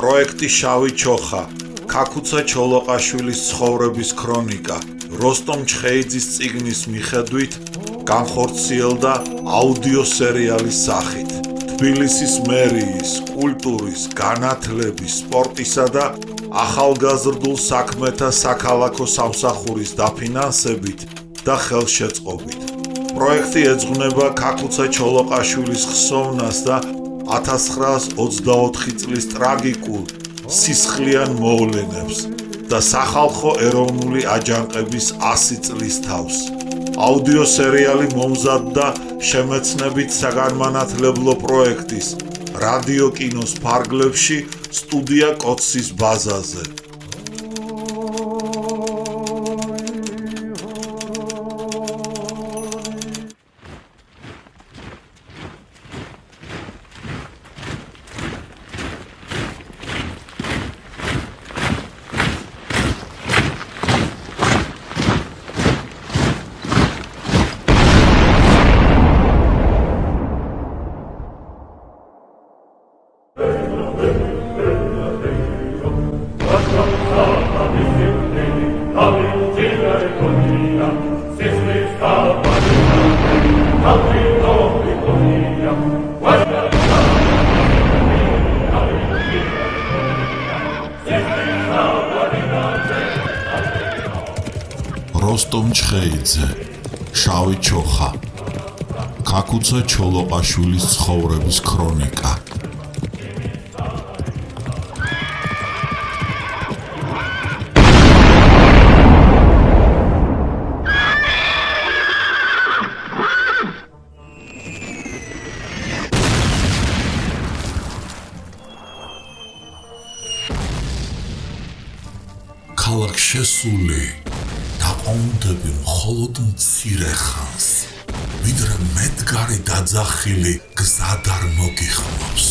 პროექტი შავი ჩოხა, ქაქუცა ჩოლოყაშვილის ცხოვრების ქრონიკა, როსტომ ჩხეიძის წიგნის მიხედვით განხორციელდა აუდიო სერიალის სახით. თბილისის მერიის, კულტურის, განათლების, სპორტისა და ახალგაზრდულ საქმეთა საქალაქო სამსახურის დაფინანსებით და ხელშეწყობით. პროექტი ეძღვნება ქაქუცა ჩოლოყაშვილის ხსოვნას და 1924 წლის ტრაგიკულ სისხლიან მოვლენებს და სახალხო ეროვნული აჯანყების 100 წლის თავს. აუდიო სერიალი მომზადდა შემეცნებით საგანმანათლებლო პროექტის რადიო კინოს ფარგლებში სტუდია კოცის ბაზაზე. როსტომ ჩხეიძე, შავი ჩოხა, ქაქუცა ჩოლოყაშვილის ცხოვრების ქრონიკა. ქალაქ შესული დაყრდნები მხოლოდ მცირე ხანს, ვიდრე მედგარი დაძახილი გზად არ მოგიხმობს.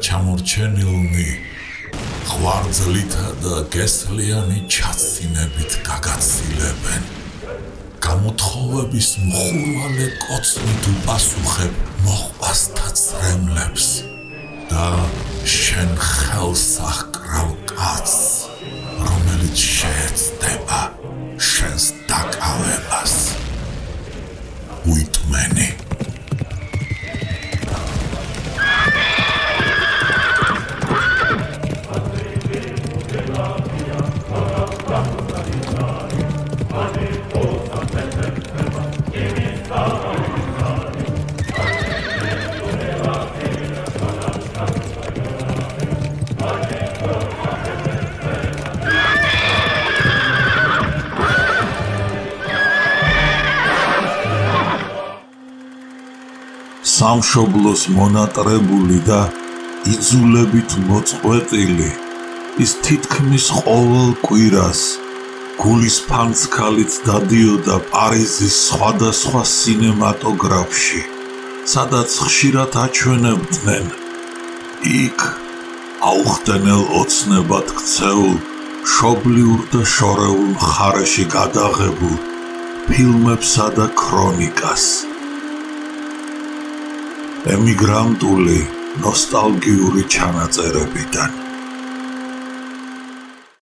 ჩამორჩენილნი ღვარძლითა და გესლიანი ჩაცინებით გაგაცილებენ. გამოთხოვების მხურვალე კოცნით უპასუხებ მოყვასთა წრემლებს და შენ ხელს აღკრავ კაცს, რომელიც შეეცდება შენს დაკავებას. უიტმენი. სამშობლოს მონატრებული და იძულებით მოწყვეტილი, ის თითქმის ყოველ კვირას გულის ფანცქალით დადიოდა პარიზის სხვადასხვა სინემატოგრაფში, სადაც ხშირად აჩვენებდნენ იქ აუხტენელ ოცნებად ქცეულ, მშობლიურ და შორეულ მხარეში გადაღებულ ფილმებსა და ქრონიკას. ემიგრანტული ნოსტალგიური ჩანაწერებიდან.